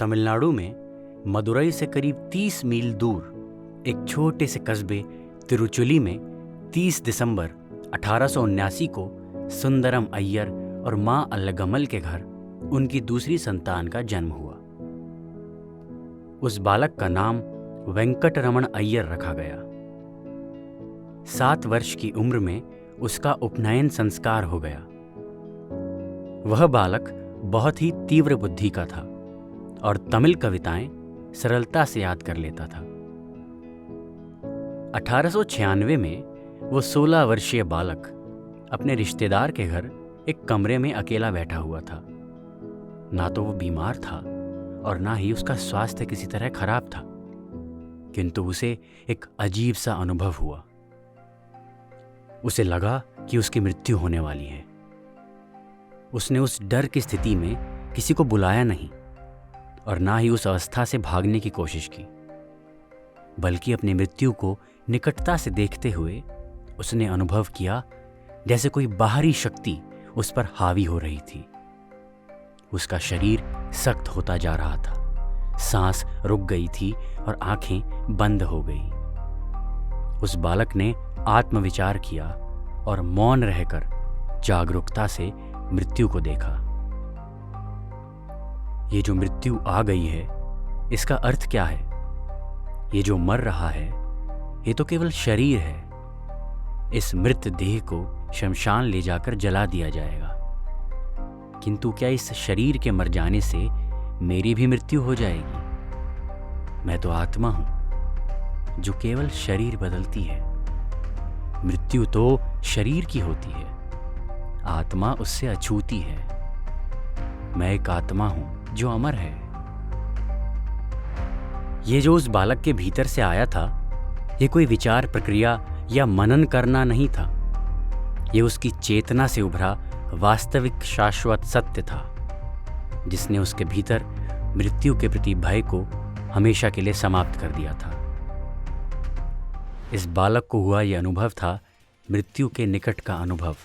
तमिलनाडु में मदुरई से करीब 30 मील दूर एक छोटे से कस्बे तिरुचुली में 30 दिसंबर 1879 को सुंदरम अय्यर और मां अल्लगमल के घर उनकी दूसरी संतान का जन्म हुआ। उस बालक का नाम वेंकटरमण अय्यर रखा गया। 7 वर्ष की उम्र में उसका उपनयन संस्कार हो गया। वह बालक बहुत ही तीव्र बुद्धि का था और तमिल कविताएं सरलता से याद कर लेता था। 1896 में वो 16 वर्षीय बालक अपने रिश्तेदार के घर एक कमरे में अकेला बैठा हुआ था। ना तो वो बीमार था और ना ही उसका स्वास्थ्य किसी तरह खराब था, किंतु उसे एक अजीब सा अनुभव हुआ। उसे लगा कि उसकी मृत्यु होने वाली है। उसने उस डर की स्थिति में किसी को बुलाया नहीं और ना ही उस अवस्था से भागने की कोशिश की, बल्कि अपनी मृत्यु को निकटता से देखते हुए उसने अनुभव किया जैसे कोई बाहरी शक्ति उस पर हावी हो रही थी। उसका शरीर सख्त होता जा रहा था, सांस रुक गई थी और आंखें बंद हो गई। उस बालक ने आत्मविचार किया और मौन रहकर जागरूकता से मृत्यु को देखा। ये जो मृत्यु आ गई है, इसका अर्थ क्या है? ये जो मर रहा है, ये तो केवल शरीर है। इस मृत देह को शमशान ले जाकर जला दिया जाएगा, किंतु क्या इस शरीर के मर जाने से मेरी भी मृत्यु हो जाएगी? मैं तो आत्मा हूं जो केवल शरीर बदलती है। मृत्यु तो शरीर की होती है, आत्मा उससे अछूती है। मैं एक आत्मा हूं जो अमर है। ये जो उस बालक के भीतर से आया था, ये कोई विचार प्रक्रिया या मनन करना नहीं था। ये उसकी चेतना से उभरा वास्तविक शाश्वत सत्य था, जिसने उसके भीतर मृत्यु के प्रति भय को हमेशा के लिए समाप्त कर दिया था। इस बालक को हुआ यह अनुभव था मृत्यु के निकट का अनुभव,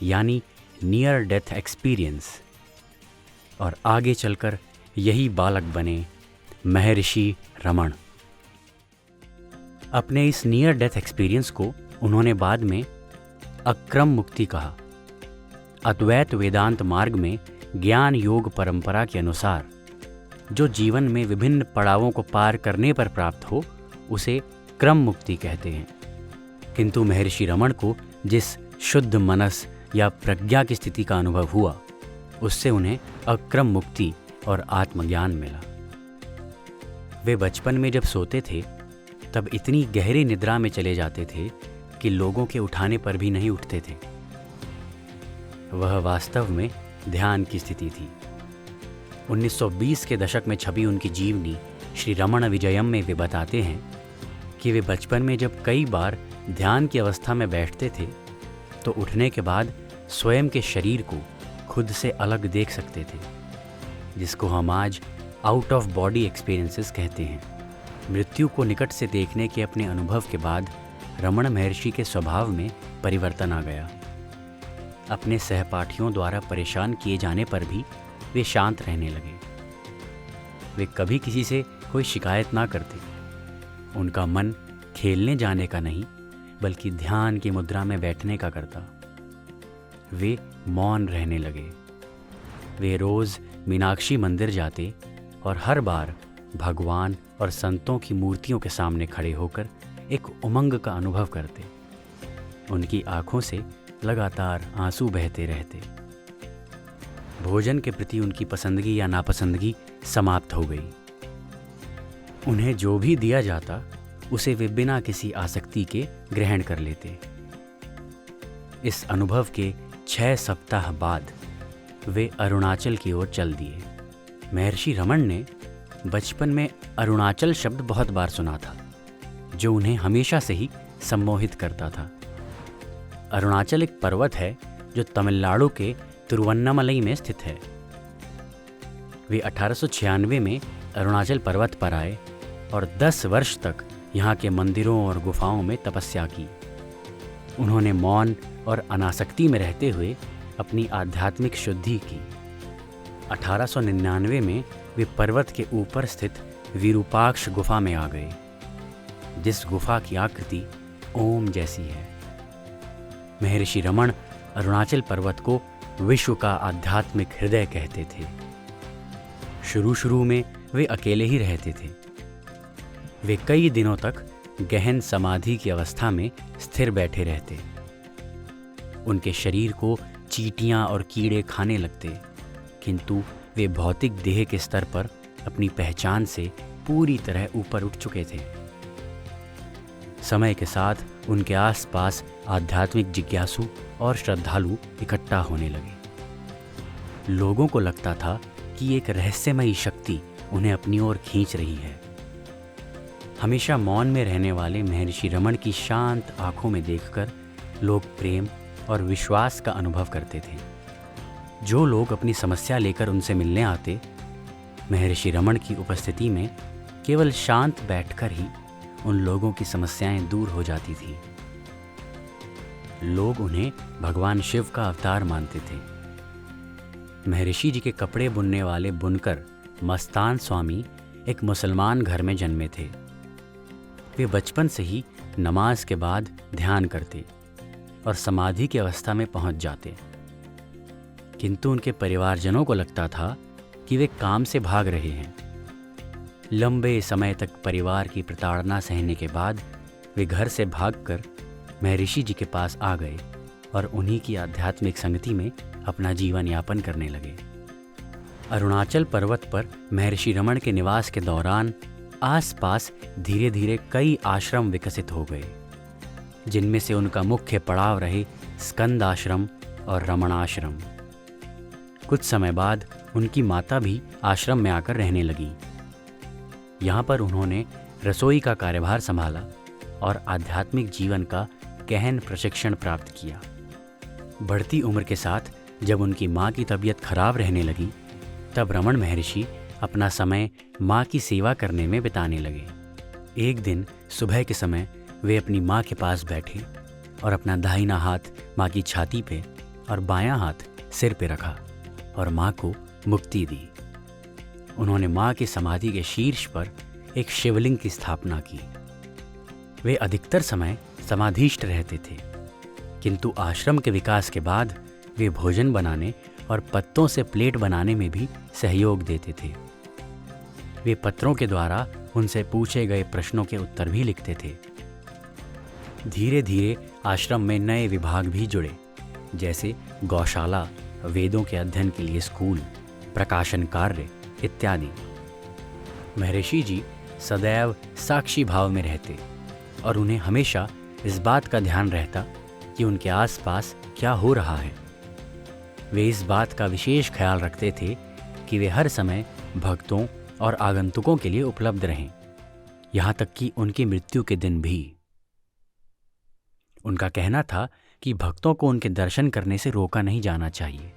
यानी नियर डेथ एक्सपीरियंस। और आगे चलकर यही बालक बने महर्षि रमण। अपने इस नियर डेथ एक्सपीरियंस को उन्होंने बाद में अक्रम मुक्ति कहा। अद्वैत वेदांत मार्ग में ज्ञान योग परंपरा के अनुसार जो जीवन में विभिन्न पड़ावों को पार करने पर प्राप्त हो, उसे क्रम मुक्ति कहते हैं। किंतु महर्षि रमण को जिस शुद्ध मनस या प्रज्ञा की स्थिति का अनुभव हुआ, उससे उन्हें अक्रम मुक्ति और आत्मज्ञान मिला। वे बचपन में जब सोते थे तब इतनी गहरी निद्रा में चले जाते थे कि लोगों के उठाने पर भी नहीं उठते थे। वह वास्तव में ध्यान की स्थिति थी। 1920 के दशक में छपी उनकी जीवनी श्री रमण विजयम में वे बताते हैं कि वे बचपन में जब कई बार ध्यान की अवस्था में बैठते थे तो उठने के बाद स्वयं के शरीर को खुद से अलग देख सकते थे, जिसको हम आज आउट ऑफ बॉडी एक्सपीरियंसेस कहते हैं। मृत्यु को निकट से देखने के अपने अनुभव के बाद रमण महर्षि के स्वभाव में परिवर्तन आ गया। अपने सहपाठियों द्वारा परेशान किए जाने पर भी वे शांत रहने लगे। वे कभी किसी से कोई शिकायत ना करते। उनका मन खेलने जाने का नहीं, बल्कि ध्यान की मुद्रा में बैठने का करता। वे मौन रहने लगे। वे रोज मीनाक्षी मंदिर जाते और हर बार भगवान और संतों की मूर्तियों के सामने खड़े होकर एक उमंग का अनुभव करते। उनकी आंखों से लगातार आंसू बहते रहते। भोजन के प्रति उनकी पसंदगी या नापसंदगी समाप्त हो गई। उन्हें जो भी दिया जाता उसे वे बिना किसी आसक्ति के ग्रहण कर लेते। इस अनुभव के 6 सप्ताह बाद वे अरुणाचल की ओर चल दिए। महर्षि रमण ने बचपन में अरुणाचल शब्द बहुत बार सुना था, जो उन्हें हमेशा से ही सम्मोहित करता था। अरुणाचल एक पर्वत है जो तमिलनाडु के तिरुवन्नामलई में स्थित है। वे 1896 में अरुणाचल पर्वत पर आए और 10 वर्ष तक यहाँ के मंदिरों और गुफाओं में तपस्या की। उन्होंने मौन और अनासक्ति में रहते हुए अपनी आध्यात्मिक शुद्धि की। 1899 में वे पर्वत के ऊपर स्थित विरूपाक्ष गुफा में आ गए, जिस गुफा की आकृति ओम जैसी है। महर्षि रमण अरुणाचल पर्वत को विश्व का आध्यात्मिक हृदय कहते थे। शुरू में वे अकेले ही रहते थे। वे कई दिनों तक गहन समाधि की अवस्था में स्थिर बैठे रहते। उनके शरीर को चींटियां और कीड़े खाने लगते, किंतु वे भौतिक देह के स्तर पर अपनी पहचान से पूरी तरह ऊपर उठ चुके थे। समय के साथ उनके आसपास आध्यात्मिक जिज्ञासु और श्रद्धालु इकट्ठा होने लगे। लोगों को लगता था कि एक रहस्यमयी शक्ति उन्हें अपनी ओर खींच रही है। हमेशा मौन में रहने वाले महर्षि रमण की शांत आंखों में देखकर लोग प्रेम और विश्वास का अनुभव करते थे। जो लोग अपनी समस्या लेकर उनसे मिलने आते, महर्षि रमण की उपस्थिति में केवल शांत बैठकर ही उन लोगों की समस्याएं दूर हो जाती थी। लोग उन्हें भगवान शिव का अवतार मानते थे। महर्षि जी के कपड़े बुनने वाले बुनकर मस्तान स्वामी एक मुसलमान घर में जन्मे थे। वे बचपन से ही नमाज के बाद ध्यान करते और समाधि की अवस्था में पहुंच जाते, किंतु उनके परिवारजनों को लगता था कि वे काम से भाग रहे हैं। लंबे समय तक परिवार की प्रताड़ना सहने के बाद वे घर से भागकर महर्षि जी के पास आ गए और उन्हीं की आध्यात्मिक संगति में अपना जीवन यापन करने लगे। अरुणाचल पर्वत पर महर्षि रमण के निवास के दौरान आसपास धीरे धीरे कई आश्रम विकसित हो गए, जिनमें से उनका मुख्य पड़ाव रहे स्कंद आश्रम और रमणाश्रम। कुछ समय बाद उनकी माता भी आश्रम में आकर रहने लगी। यहाँ पर उन्होंने रसोई का कार्यभार संभाला और आध्यात्मिक जीवन का गहन प्रशिक्षण प्राप्त किया। बढ़ती उम्र के साथ जब उनकी माँ की तबीयत खराब रहने लगी, तब रमण महर्षि अपना समय माँ की सेवा करने में बिताने लगे। एक दिन सुबह के समय वे अपनी माँ के पास बैठे और अपना दाहिना हाथ माँ की छाती पे और बायां हाथ सिर पे रखा और माँ को मुक्ति दी। उन्होंने माँ की समाधि के शीर्ष पर एक शिवलिंग की स्थापना की। वे अधिकतर समय समाधिष्ठ रहते थे, किंतु आश्रम के विकास के बाद वे भोजन बनाने और पत्तों से प्लेट बनाने में भी सहयोग देते थे। वे पत्रों के द्वारा उनसे पूछे गए प्रश्नों के उत्तर भी लिखते थे। धीरे धीरे आश्रम में नए विभाग भी जुड़े, जैसे गौशाला, वेदों के अध्ययन के लिए स्कूल, प्रकाशन कार्य इत्यादि। महर्षि जी सदैव साक्षी भाव में रहते और उन्हें हमेशा इस बात का ध्यान रहता कि उनके आसपास क्या हो रहा है। वे इस बात का विशेष ख्याल रखते थे कि वे हर समय भक्तों और आगंतुकों के लिए उपलब्ध रहें, यहाँ तक कि उनकी मृत्यु के दिन भी। उनका कहना था कि भक्तों को उनके दर्शन करने से रोका नहीं जाना चाहिए।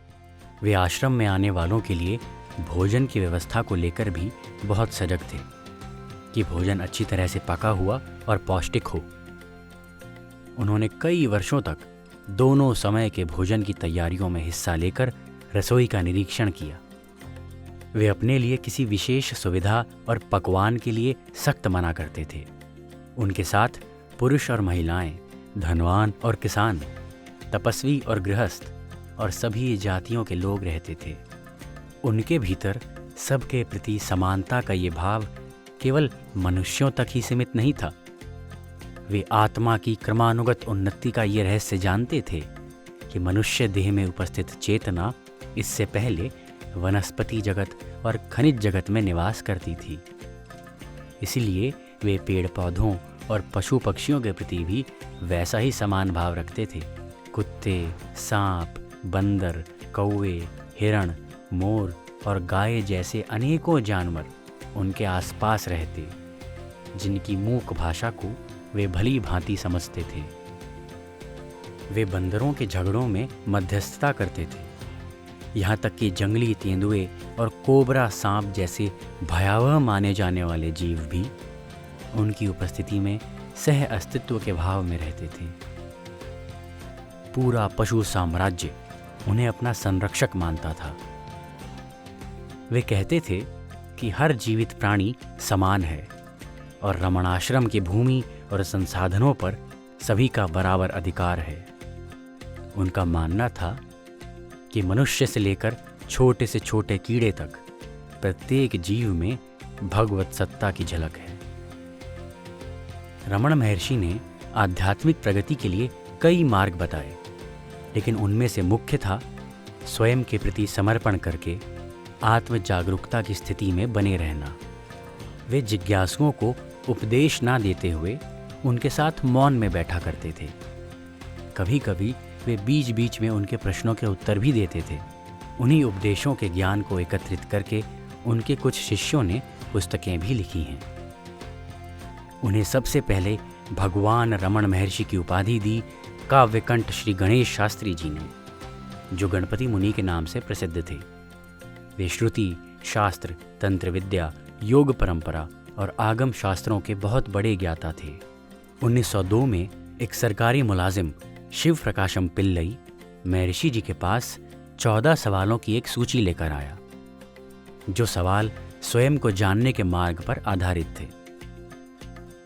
वे आश्रम में आने वालों के लिए भोजन की व्यवस्था को लेकर भी बहुत सजग थे कि भोजन अच्छी तरह से पका हुआ और पौष्टिक हो। उन्होंने कई वर्षों तक दोनों समय के भोजन की तैयारियों में हिस्सा लेकर रसोई का निरीक्षण किया। वे अपने लिए किसी विशेष सुविधा और पकवान के लिए सख्त मना करते थे। उनके साथ पुरुष और महिलाएं, धनवान और किसान, तपस्वी और गृहस्थ और सभी जातियों के लोग रहते थे। उनके भीतर सबके प्रति समानता का ये भाव केवल मनुष्यों तक ही सीमित नहीं था। वे आत्मा की क्रमानुगत उन्नति का ये रहस्य जानते थे कि मनुष्य देह में उपस्थित चेतना इससे पहले वनस्पति जगत और खनिज जगत में निवास करती थी। इसलिए वे पेड़ पौधों और पशु पक्षियों के प्रति भी वैसा ही समान भाव रखते थे। कुत्ते, सांप, बंदर, कौवे, हिरण, मोर और गाय जैसे अनेकों जानवर उनके आसपास रहते, जिनकी मूक भाषा को वे भली भांति समझते थे। वे बंदरों के झगड़ों में मध्यस्थता करते थे, यहाँ तक कि जंगली तेंदुए और कोबरा सांप जैसे भयावह माने जाने वाले जीव भी उनकी उपस्थिति में सह अस्तित्व के भाव में रहते थे। पूरा पशु साम्राज्य उन्हें अपना संरक्षक मानता था। वे कहते थे कि हर जीवित प्राणी समान है और रमणाश्रम की भूमि और संसाधनों पर सभी का बराबर अधिकार है। उनका मानना था कि मनुष्य से लेकर छोटे से छोटे कीड़े तक प्रत्येक जीव में भगवत सत्ता की झलक है। रमण महर्षि ने आध्यात्मिक प्रगति के लिए कई मार्ग बताए, लेकिन उनमें से मुख्य था स्वयं के प्रति समर्पण करके आत्म जागरूकता की स्थिति में बने रहना। वे जिज्ञासुओं को उपदेश ना देते हुए उनके साथ मौन में बैठा करते थे। कभी कभी वे बीच बीच में उनके प्रश्नों के उत्तर भी देते थे। उन्हीं उपदेशों के ज्ञान को एकत्रित करके उनके कुछ शिष्यों ने पुस्तकें भी लिखी हैं। उन्हें सबसे पहले भगवान रमण महर्षि की उपाधि दी काव्यकंठ श्री गणेश शास्त्री जी ने, जो गणपति मुनि के नाम से प्रसिद्ध थे। वे श्रुति, शास्त्र, तंत्र विद्या, योग परंपरा और आगम शास्त्रों के बहुत बड़े ज्ञाता थे। 1902 में एक सरकारी मुलाजिम शिव प्रकाशम पिल्लई महर्षि जी के पास 14 सवालों की एक सूची लेकर आया, जो सवाल स्वयं को जानने के मार्ग पर आधारित थे।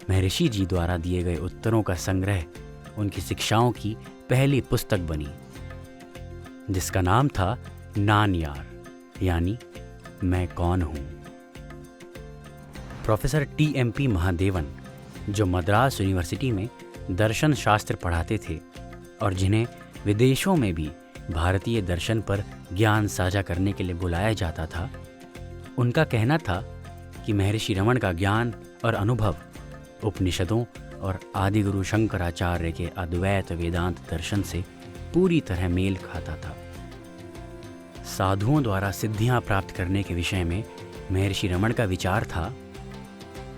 महर्षि जी द्वारा दिए गए उत्तरों का संग्रह उनकी शिक्षाओं की पहली पुस्तक बनी, जिसका नाम था नानयार, यानी मैं कौन हूं। प्रोफेसर TMP महादेवन, जो मद्रास यूनिवर्सिटी में दर्शन शास्त्र पढ़ाते थे और जिन्हें विदेशों में भी भारतीय दर्शन पर ज्ञान साझा करने के लिए बुलाया जाता था, उनका कहना था कि महर्षि रमण का ज्ञान और अनुभव उपनिषदों और आदिगुरु शंकराचार्य के अद्वैत वेदांत दर्शन से पूरी तरह मेल खाता था। साधुओं द्वारा सिद्धियां प्राप्त करने के विषय में महर्षि रमण का विचार था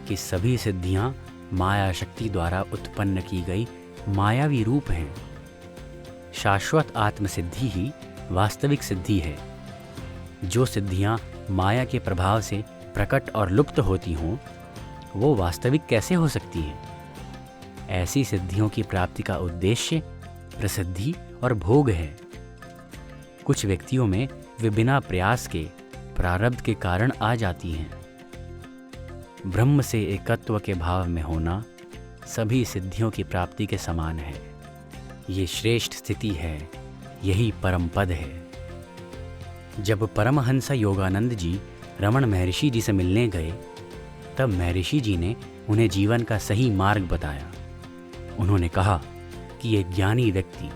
कि सभी सिद्धियां माया शक्ति द्वारा उत्पन्न की गई मायावी रूप हैं। शाश्वत आत्मसिद्धि ही वास्तविक सिद्धि है। जो सिद्धियां माया के प्रभाव से प्रकट और लुप्त होती हों, वो वास्तविक कैसे हो सकती हैं? ऐसी सिद्धियों की प्राप्ति का उद्देश्य प्रसिद्धि और भोग है। कुछ व्यक्तियों में वे बिना प्रयास के प्रारब्ध के कारण आ जाती हैं। ब्रह्म से एकत्व के भाव में होना सभी सिद्धियों की प्राप्ति के समान है। ये श्रेष्ठ स्थिति है, यही परम पद है। जब परमहंस योगानंद जी रमण महर्षि जी से मिलने गए, तब महर्षि जी ने उन्हें जीवन का सही मार्ग बताया। उन्होंने कहा कि एक ज्ञानी व्यक्ति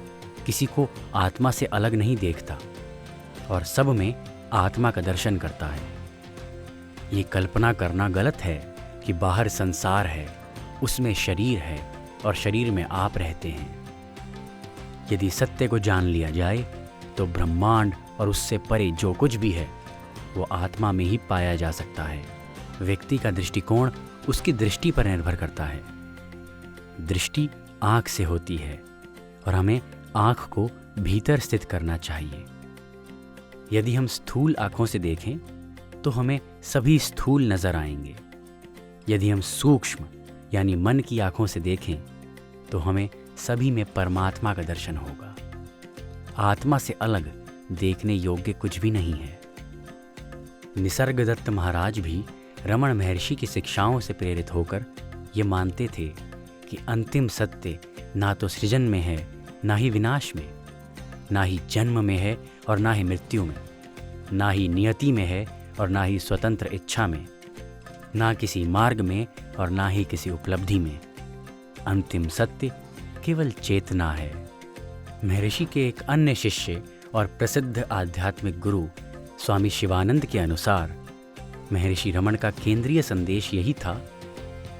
किसी को आत्मा से अलग नहीं देखता और सब में आत्मा का दर्शन करता है। ये कल्पना करना गलत है कि बाहर संसार है, उसमें शरीर है और शरीर में आप रहते हैं। यदि सत्य को जान लिया जाए तो ब्रह्मांड और उससे परे जो कुछ भी है वो आत्मा में ही पाया जा सकता है। व्यक्ति का दृष्टिकोण उसकी दृष्टि पर निर्भर करता है। दृष्टि आँख से होती है और हमें आँख को भीतर स्थित करना चाहिए। यदि हम स्थूल आँखों से देखें तो हमें सभी स्थूल नजर आएंगे। यदि हम सूक्ष्म यानी मन की आँखों से देखें तो हमें सभी में परमात्मा का दर्शन होगा। आत्मा से अलग देखने योग्य कुछ भी नहीं है। निसर्गदत्त महाराज भी रमण महर्षि की शिक्षाओं से प्रेरित होकर ये मानते थे कि अंतिम सत्य ना तो सृजन में है, ना ही विनाश में, ना ही जन्म में है और ना ही मृत्यु में, ना ही नियति में है और ना ही स्वतंत्र इच्छा में, ना किसी मार्ग में और ना ही किसी उपलब्धि में। अंतिम सत्य केवल चेतना है। महर्षि के एक अन्य शिष्य और प्रसिद्ध आध्यात्मिक गुरु स्वामी शिवानंद के अनुसार महर्षि रमण का केंद्रीय संदेश यही था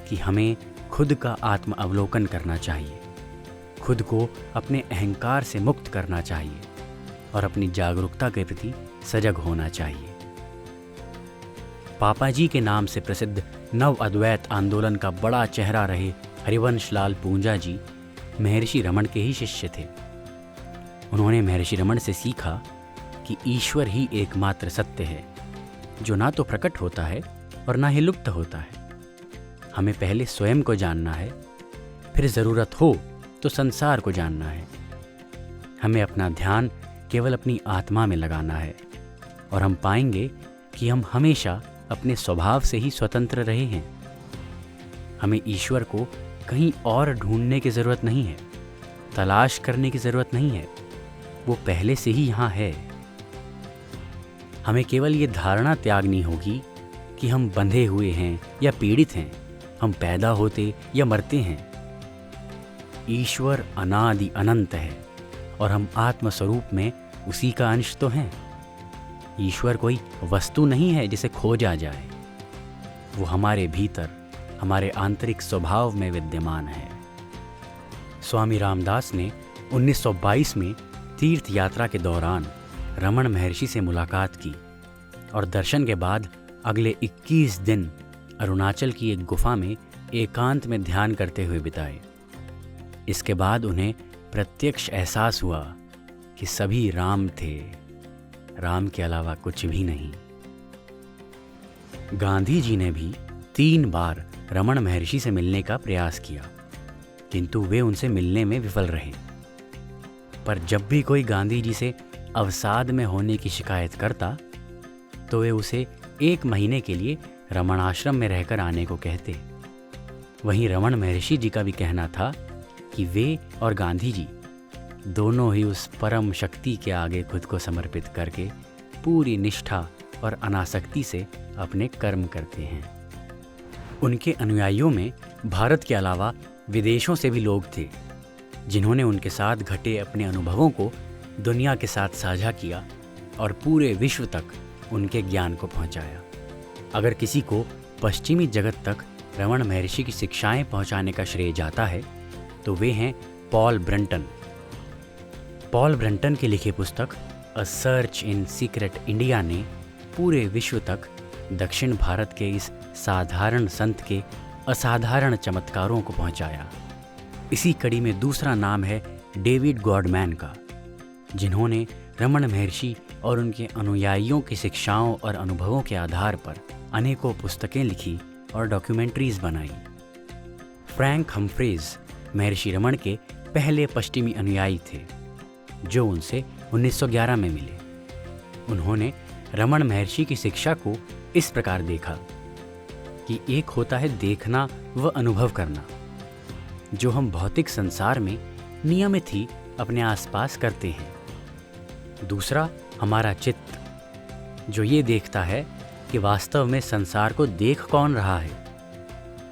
कि हमें खुद का आत्म अवलोकन करना चाहिए, खुद को अपने अहंकार से मुक्त करना चाहिए और अपनी जागरूकता के प्रति सजग होना चाहिए। पापाजी के नाम से प्रसिद्ध नव अद्वैत आंदोलन का बड़ा चेहरा रहे हरिवंशलाल पूंजा जी महर्षि रमण के ही शिष्य थे। उन्होंने महर्षि रमण से सीखा कि ईश्वर ही एकमात्र सत्य है, जो ना तो प्रकट होता है और ना ही लुप्त होता है। हमें पहले स्वयं को जानना है, फिर ज़रूरत हो तो संसार को जानना है। हमें अपना ध्यान केवल अपनी आत्मा में लगाना है और हम पाएंगे कि हम हमेशा अपने स्वभाव से ही स्वतंत्र रहे हैं। हमें ईश्वर को कहीं और ढूंढने की जरूरत नहीं है, तलाश करने की जरूरत नहीं है, वो पहले से ही यहाँ है। हमें केवल ये धारणा त्यागनी होगी कि हम बंधे हुए हैं या पीड़ित हैं, हम पैदा होते या मरते हैं। ईश्वर अनादि अनंत है और हम आत्मस्वरूप में उसी का अंश तो हैं। ईश्वर कोई वस्तु नहीं है जिसे खोजा जाए, वो हमारे भीतर, हमारे आंतरिक स्वभाव में विद्यमान है। स्वामी रामदास ने 1922 में तीर्थ यात्रा के दौरान रमण महर्षि से मुलाकात की और दर्शन के बाद अगले 21 दिन अरुणाचल की एक गुफा में एकांत में ध्यान करते हुए बिताए। इसके बाद उन्हें प्रत्यक्ष एहसास हुआ कि सभी राम थे, राम के अलावा कुछ भी नहीं। गांधी जी ने भी 3 बार रमण महर्षि से मिलने का प्रयास किया, किंतु वे उनसे मिलने में विफल रहे। पर जब भी कोई गांधी जी से अवसाद में होने की शिकायत करता तो वे उसे 1 महीने के लिए रमण आश्रम में रहकर आने को कहते। वहीं रमण महर्षि जी का भी कहना था कि वे और गांधी जी दोनों ही उस परम शक्ति के आगे खुद को समर्पित करके पूरी निष्ठा और अनासक्ति से अपने कर्म करते हैं। उनके अनुयायियों में भारत के अलावा विदेशों से भी लोग थे, जिन्होंने उनके साथ घटे अपने अनुभवों को दुनिया के साथ साझा किया और पूरे विश्व तक उनके ज्ञान को पहुंचाया। अगर किसी को पश्चिमी जगत तक रमण महर्षि की शिक्षाएं पहुंचाने का श्रेय जाता है तो वे हैं पॉल ब्रंटन। पॉल ब्रंटन की लिखी पुस्तक अ सर्च इन सीक्रेट इंडिया ने पूरे विश्व तक दक्षिण भारत के इस साधारण संत के असाधारण चमत्कारों को पहुंचाया। इसी कड़ी में दूसरा नाम है डेविड गॉडमैन का, जिन्होंने रमण महर्षि और उनके अनुयायियों की शिक्षाओं और अनुभवों के आधार पर अनेकों पुस्तकें लिखी और डॉक्यूमेंट्रीज बनाई। फ्रैंक हम्फ्रीज महर्षि रमण के पहले पश्चिमी अनुयायी थे, जो उनसे 1911 में मिले। उन्होंने रमण महर्षि की शिक्षा को इस प्रकार देखा कि एक होता है देखना व अनुभव करना, जो हम भौतिक संसार में नियमित ही अपने आसपास करते हैं। दूसरा हमारा चित्त, जो ये देखता है कि वास्तव में संसार को देख कौन रहा है।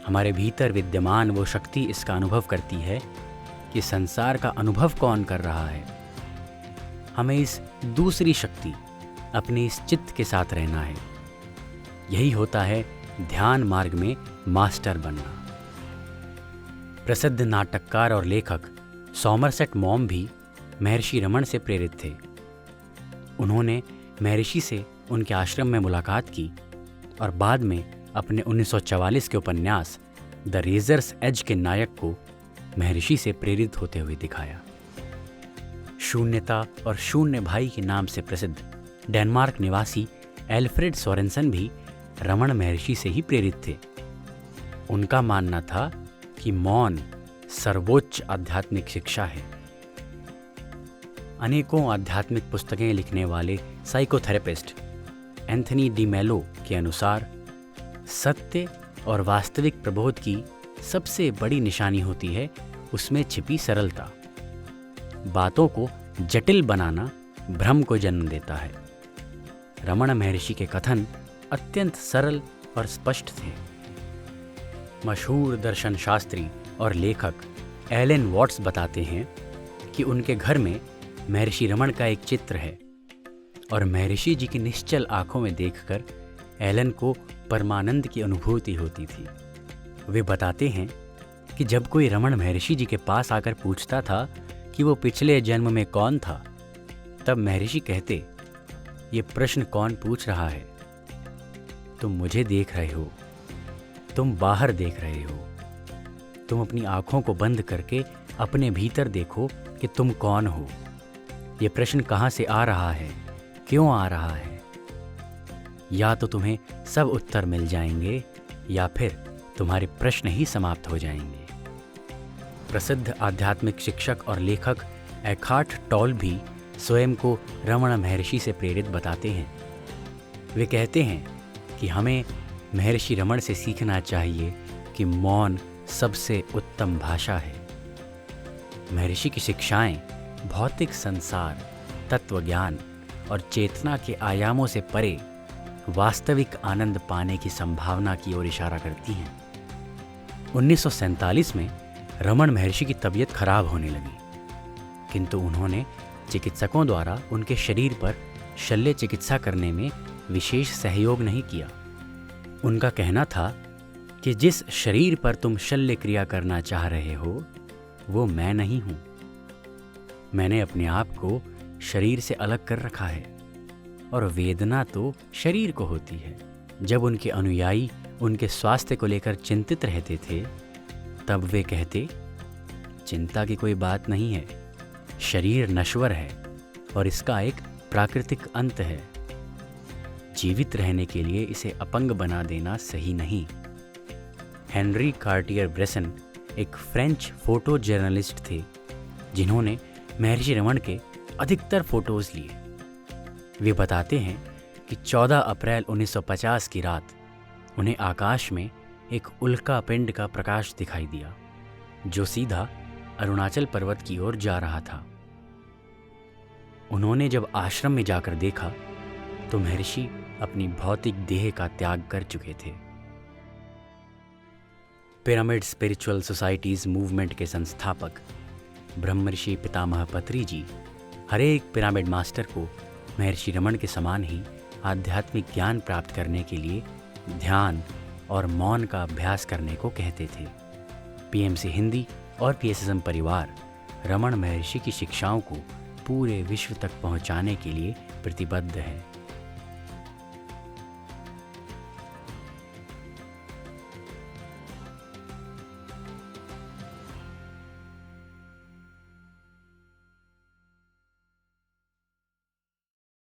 हमारे भीतर विद्यमान वो शक्ति इसका अनुभव करती है कि संसार का अनुभव कौन कर रहा है। हमें इस दूसरी शक्ति, अपने इस चित्त के साथ रहना है। यही होता है ध्यान मार्ग में मास्टर बनना। प्रसिद्ध नाटककार और लेखक सॉमरसेट मॉम भी महर्षि रमण से प्रेरित थे। उन्होंने महर्षि से उनके आश्रम में मुलाकात की और बाद में अपने 1944 के उपन्यास द रेजर्स एज के नायक को महर्षि से प्रेरित होते हुए दिखाया। शून्यता और शून्य भाई के नाम से प्रसिद्ध डेनमार्क निवासी एल्फ्रेड सोरेनसन भी रमण महर्षि से ही प्रेरित थे। उनका मानना था कि मौन सर्वोच्च आध्यात्मिक शिक्षा है। अनेकों आध्यात्मिक पुस्तकें लिखने वाले साइकोथेरेपिस्ट एंथनी डी मेलो के अनुसार सत्य और वास्तविक प्रबोध की सबसे बड़ी निशानी होती है उसमें छिपी सरलता। बातों को जटिल बनाना भ्रम को जन्म देता है। रमण महर्षि के कथन अत्यंत सरल और स्पष्ट थे। मशहूर दर्शन शास्त्री और लेखक एलन वॉट्स बताते हैं कि उनके घर में महर्षि रमण का एक चित्र है और महर्षि जी की निश्चल आंखों में देखकर एलन को परमानंद की अनुभूति होती थी। वे बताते हैं कि जब कोई रमण महर्षि जी के पास आकर पूछता था कि वो पिछले जन्म में कौन था, तब महर्षि कहते, ये प्रश्न कौन पूछ रहा है? तुम मुझे देख रहे हो, तुम बाहर देख रहे हो। तुम अपनी आंखों को बंद करके अपने भीतर देखो कि तुम कौन हो। ये प्रश्न कहाँ से आ रहा है, क्यों आ रहा है? या तो तुम्हें सब उत्तर मिल जाएंगे या फिर तुम्हारे प्रश्न ही समाप्त हो जाएंगे। प्रसिद्ध आध्यात्मिक शिक्षक और लेखक एखार्ट टॉल भी स्वयं को रमण महर्षि से प्रेरित बताते हैं। वे कहते हैं कि हमें महर्षि रमण से सीखना चाहिए कि मौन सबसे उत्तम भाषा है। महर्षि की शिक्षाएं भौतिक संसार, तत्वज्ञान और चेतना के आयामों से परे वास्तविक आनंद पाने की संभावना की ओर इशारा करती हैं। 1947 में रमण महर्षि की तबीयत खराब होने लगी, किंतु उन्होंने चिकित्सकों द्वारा उनके शरीर पर शल्य चिकित्सा करने में विशेष सहयोग नहीं किया। उनका कहना था कि जिस शरीर पर तुम शल्य क्रिया करना चाह रहे हो वो मैं नहीं हूं। मैंने अपने आप को शरीर से अलग कर रखा है और वेदना तो शरीर को होती है। जब उनके अनुयायी उनके स्वास्थ्य को लेकर चिंतित रहते थे तब वे कहते, चिंता की कोई बात नहीं है, शरीर नश्वर है और इसका एक प्राकृतिक अंत है। जीवित रहने के लिए इसे अपंग बना देना सही नहीं। हेनरी कार्टियर ब्रेसन एक फ्रेंच फोटो जर्नलिस्ट थे जिन्होंने महर्षि रमण के अधिकतर फोटोज लिए। वे बताते हैं कि 14 अप्रैल 1950 की रात उन्हें आकाश में एक उल्का पिंड का प्रकाश दिखाई दिया जो सीधा अरुणाचल पर्वत की ओर जा रहा था। उन्होंने जब आश्रम में जाकर देखा तो महर्षि अपनी भौतिक देह का त्याग कर चुके थे। पिरामिड स्पिरिचुअल सोसाइटीज मूवमेंट के संस्थापक ब्रह्मर्षि पितामह पत्री जी हर एक पिरामिड मास्टर को महर्षि रमण के समान ही आध्यात्मिक ज्ञान प्राप्त करने के लिए ध्यान और मौन का अभ्यास करने को कहते थे। पीएमसी हिंदी और पीएसएसएम परिवार रमण महर्षि की शिक्षाओं को पूरे विश्व तक पहुंचाने के लिए प्रतिबद्ध है।